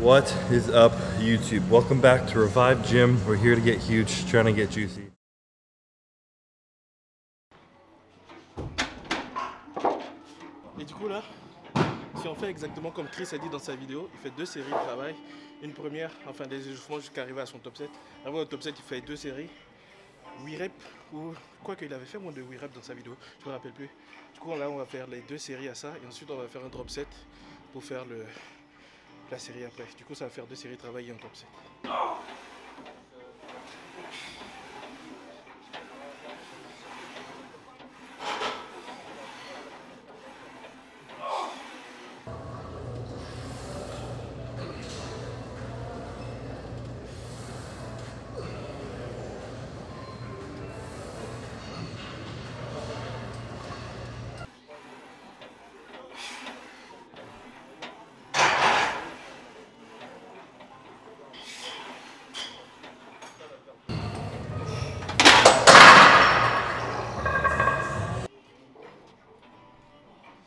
What is up, YouTube? Welcome back to Revive Gym. We're here to get huge, trying to get juicy. Et du coup là, si on fait exactement comme Chris a dit dans sa vidéo, il fait 2 séries de travail. Une première, enfin des échauffements jusqu'à arriver à son top 7. Avant le top 7, il fait 2 séries, 8 reps, ou quoi qu'il avait fait moins de 8 reps dans sa vidéo, je me rappelle plus. Du coup là on va faire les 2 séries à ça et ensuite on va faire un drop set pour faire la série après. Du coup ça va faire 2 séries de travail et un top 7.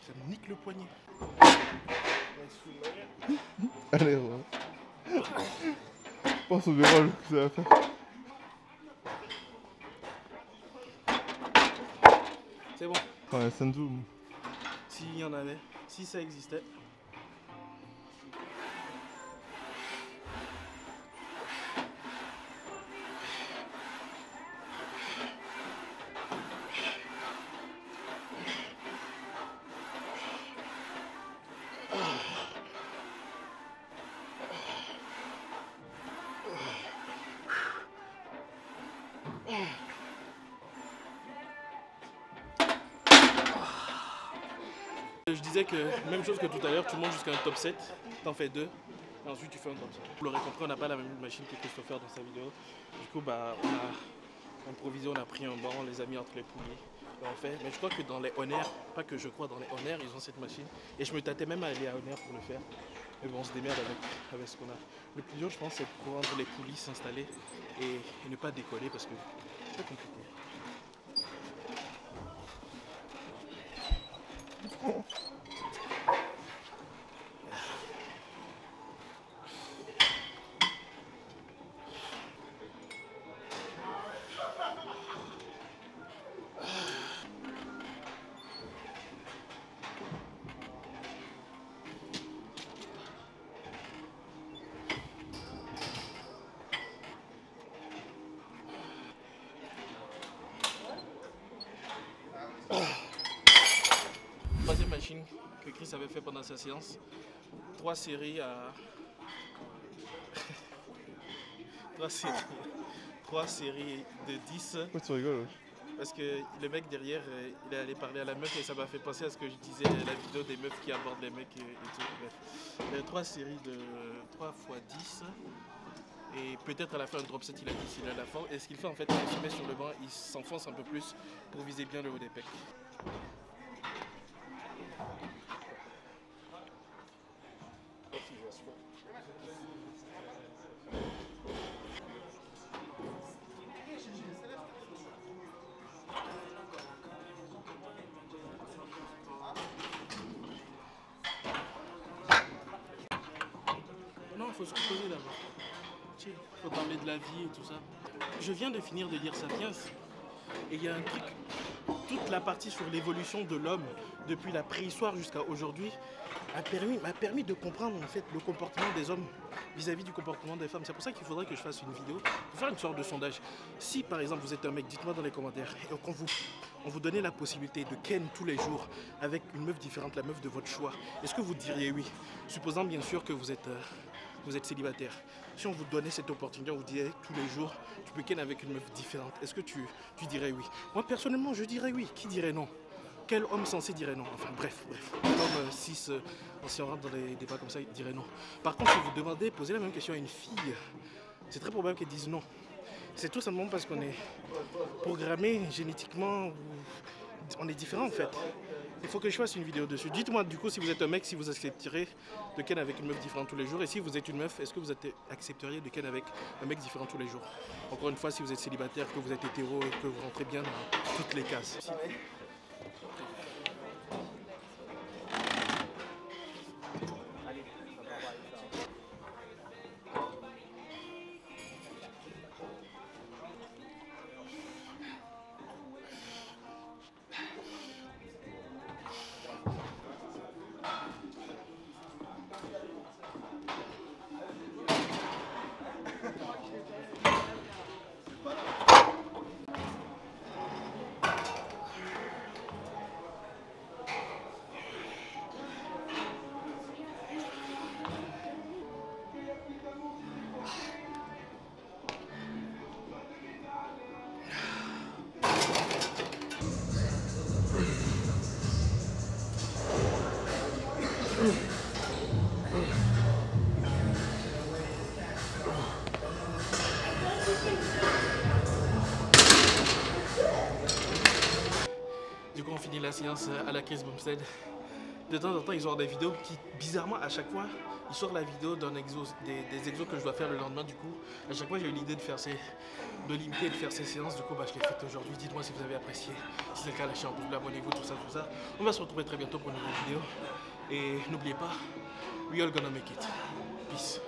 Ça me nique le poignet. Allez, ouais. Pense au verrou que ça va faire. C'est bon. Enfin, la Senzu. S'il y en avait, si ça existait. Je disais que même chose que tout à l'heure, tu montes jusqu'à un top 7, t'en fais 2, et ensuite tu fais un drop set. Vous l'aurez compris, on n'a pas la même machine que Christopher dans sa vidéo. Du coup, bah, on a improvisé, on a pris un banc, on les a mis entre les poulies. Et on fait. Mais je crois que dans les honneurs, pas que je crois, dans les honneurs, ils ont cette machine. Et je me tâtais même à aller à honneur pour le faire. Mais bon, on se démerde avec ce qu'on a. Le plus dur, je pense, c'est de rendre les poulies s'installer et ne pas décoller parce que c'est très compliqué. Troisième machine que Chris avait fait pendant sa séance. 3 séries à... 3 séries de 10. Pourquoi tu rigoles? Parce que le mec derrière, il est allé parler à la meuf et ça m'a fait penser à ce que je disais, la vidéo des meufs qui abordent les mecs et tout. Bref. 3 séries de 3 x 10. Et peut-être à la fin, un drop set, il a dit s'il a la force. Et ce qu'il fait en fait, il se met sur le banc, il s'enfonce un peu plus pour viser bien le haut des pecs. Non, il faut se reposer d'abord. Il faut parler de la vie et tout ça. Je viens de finir de lire Sapiens et il y a un truc, toute la partie sur l'évolution de l'homme depuis la préhistoire jusqu'à aujourd'hui m'a permis de comprendre en fait le comportement des hommes vis-à-vis du comportement des femmes. C'est pour ça qu'il faudrait que je fasse une vidéo pour faire une sorte de sondage. Si par exemple vous êtes un mec, dites-moi dans les commentaires, et qu'on vous donnait la possibilité de ken tous les jours avec une meuf différente, la meuf de votre choix, est-ce que vous diriez oui? Supposant bien sûr que vous êtes célibataire. Si on vous donnait cette opportunité, on vous disait tous les jours, tu peux ken avec une meuf différente, est-ce que tu dirais oui? Moi personnellement, je dirais oui. Qui dirait non? Quel homme censé dirait non? Enfin bref. L'homme 6, si on rentre dans des débats comme ça, il dirait non. Par contre, si vous demandez, posez la même question à une fille, c'est très probable qu'elle dise non. C'est tout simplement parce qu'on est programmé génétiquement, on est différent en fait. Il faut que je fasse une vidéo dessus. Dites-moi du coup si vous êtes un mec, si vous accepterez de ken avec une meuf différente tous les jours. Et si vous êtes une meuf, est-ce que vous accepteriez de ken avec un mec différent tous les jours? Encore une fois, si vous êtes célibataire, que vous êtes hétéro et que vous rentrez bien dans toutes les cases. séance à la Chris Bumstead. De temps en temps, ils ont des vidéos qui, bizarrement, à chaque fois, ils sortent la vidéo d'un exo, des exos que je dois faire le lendemain. Du coup, à chaque fois, j'ai eu l'idée de limiter et de faire ces séances. Du coup, je l'ai fait aujourd'hui. Dites-moi si vous avez apprécié. Si c'est le cas, lâchez un pouce bleu, abonnez-vous, tout ça, tout ça. On va se retrouver très bientôt pour une nouvelle vidéo. Et n'oubliez pas, we all gonna make it. Peace.